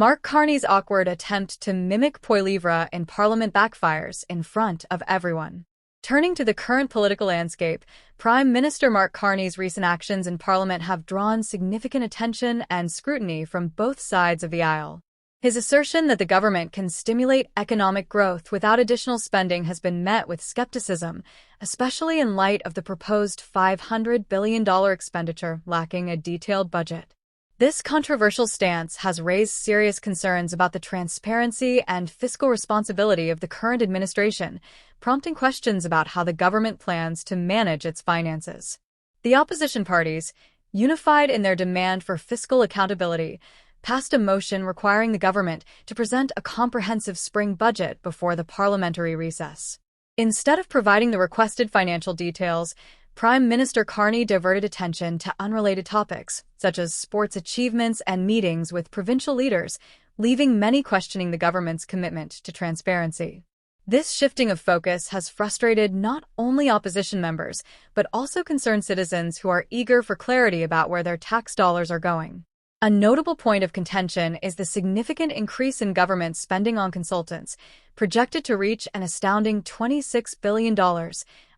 Mark Carney's awkward attempt to mimic Poilievre in Parliament backfires in front of everyone. Turning to the current political landscape, Prime Minister Mark Carney's recent actions in Parliament have drawn significant attention and scrutiny from both sides of the aisle. His assertion that the government can stimulate economic growth without additional spending has been met with skepticism, especially in light of the proposed $500 billion expenditure lacking a detailed budget. This controversial stance has raised serious concerns about the transparency and fiscal responsibility of the current administration, prompting questions about how the government plans to manage its finances. The opposition parties, unified in their demand for fiscal accountability, passed a motion requiring the government to present a comprehensive spring budget before the parliamentary recess. Instead of providing the requested financial details, Prime Minister Carney diverted attention to unrelated topics, such as sports achievements and meetings with provincial leaders, leaving many questioning the government's commitment to transparency. This shifting of focus has frustrated not only opposition members, but also concerned citizens who are eager for clarity about where their tax dollars are going. A notable point of contention is the significant increase in government spending on consultants, projected to reach an astounding $26 billion,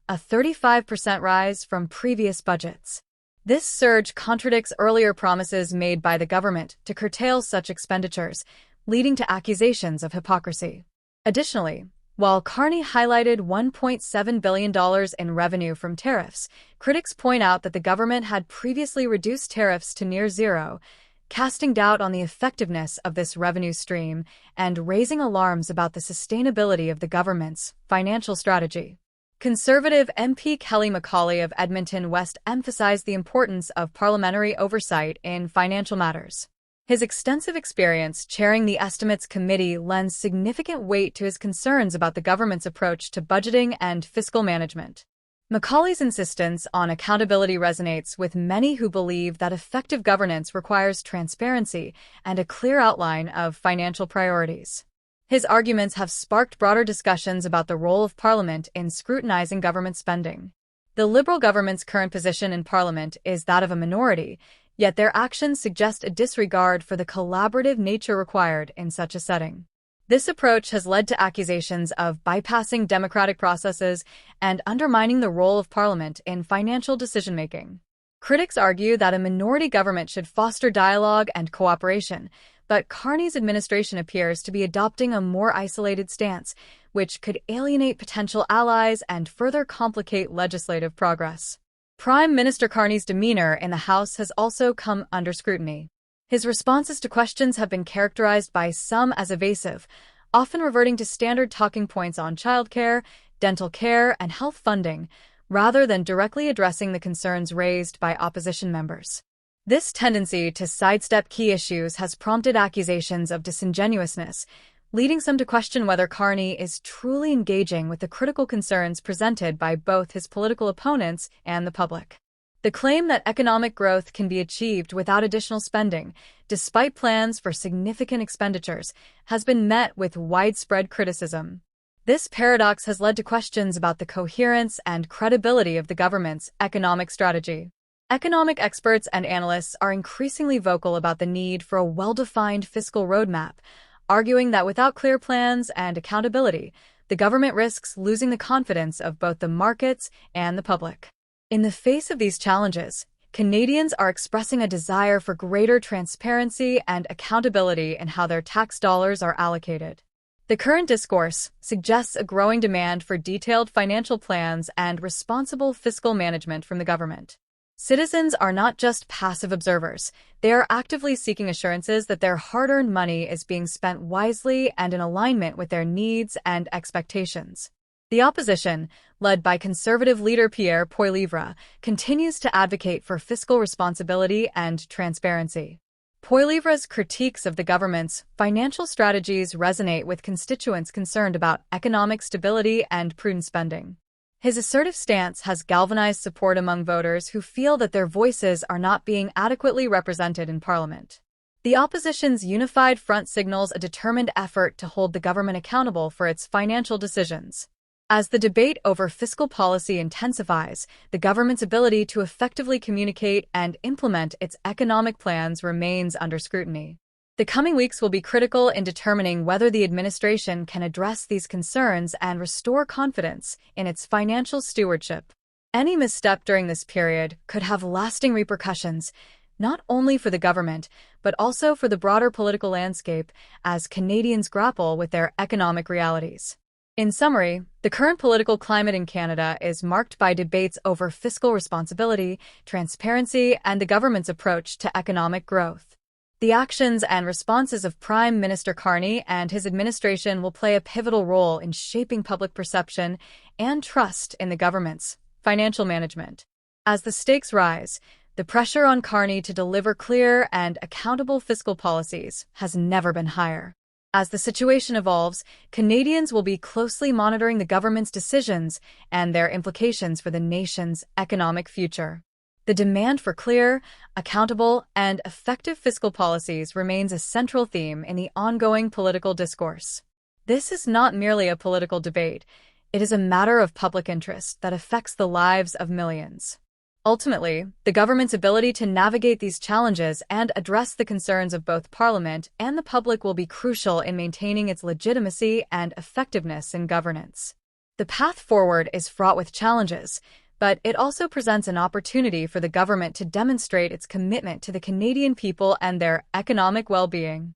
a 35% rise from previous budgets. This surge contradicts earlier promises made by the government to curtail such expenditures, leading to accusations of hypocrisy. Additionally, while Carney highlighted $1.7 billion in revenue from tariffs, critics point out that the government had previously reduced tariffs to near zero, casting doubt on the effectiveness of this revenue stream and raising alarms about the sustainability of the government's financial strategy. Conservative MP Kelly McCauley of Edmonton West emphasized the importance of parliamentary oversight in financial matters. His extensive experience chairing the Estimates Committee lends significant weight to his concerns about the government's approach to budgeting and fiscal management. McCauley's insistence on accountability resonates with many who believe that effective governance requires transparency and a clear outline of financial priorities. His arguments have sparked broader discussions about the role of Parliament in scrutinizing government spending. The Liberal government's current position in Parliament is that of a minority, yet their actions suggest a disregard for the collaborative nature required in such a setting. This approach has led to accusations of bypassing democratic processes and undermining the role of Parliament in financial decision-making. Critics argue that a minority government should foster dialogue and cooperation, but Carney's administration appears to be adopting a more isolated stance, which could alienate potential allies and further complicate legislative progress. Prime Minister Carney's demeanor in the House has also come under scrutiny. His responses to questions have been characterized by some as evasive, often reverting to standard talking points on childcare, dental care, and health funding, rather than directly addressing the concerns raised by opposition members. This tendency to sidestep key issues has prompted accusations of disingenuousness, leading some to question whether Carney is truly engaging with the critical concerns presented by both his political opponents and the public. The claim that economic growth can be achieved without additional spending, despite plans for significant expenditures, has been met with widespread criticism. This paradox has led to questions about the coherence and credibility of the government's economic strategy. Economic experts and analysts are increasingly vocal about the need for a well-defined fiscal roadmap, arguing that without clear plans and accountability, the government risks losing the confidence of both the markets and the public. In the face of these challenges, Canadians are expressing a desire for greater transparency and accountability in how their tax dollars are allocated. The current discourse suggests a growing demand for detailed financial plans and responsible fiscal management from the government. Citizens are not just passive observers, they are actively seeking assurances that their hard-earned money is being spent wisely and in alignment with their needs and expectations. The opposition, led by Conservative leader Pierre Poilievre, continues to advocate for fiscal responsibility and transparency. Poilievre's critiques of the government's financial strategies resonate with constituents concerned about economic stability and prudent spending. His assertive stance has galvanized support among voters who feel that their voices are not being adequately represented in Parliament. The opposition's unified front signals a determined effort to hold the government accountable for its financial decisions. As the debate over fiscal policy intensifies, the government's ability to effectively communicate and implement its economic plans remains under scrutiny. The coming weeks will be critical in determining whether the administration can address these concerns and restore confidence in its financial stewardship. Any misstep during this period could have lasting repercussions, not only for the government, but also for the broader political landscape as Canadians grapple with their economic realities. In summary, the current political climate in Canada is marked by debates over fiscal responsibility, transparency, and the government's approach to economic growth. The actions and responses of Prime Minister Carney and his administration will play a pivotal role in shaping public perception and trust in the government's financial management. As the stakes rise, the pressure on Carney to deliver clear and accountable fiscal policies has never been higher. As the situation evolves, Canadians will be closely monitoring the government's decisions and their implications for the nation's economic future. The demand for clear, accountable, and effective fiscal policies remains a central theme in the ongoing political discourse. This is not merely a political debate. It is a matter of public interest that affects the lives of millions. Ultimately, the government's ability to navigate these challenges and address the concerns of both Parliament and the public will be crucial in maintaining its legitimacy and effectiveness in governance. The path forward is fraught with challenges, but it also presents an opportunity for the government to demonstrate its commitment to the Canadian people and their economic well-being.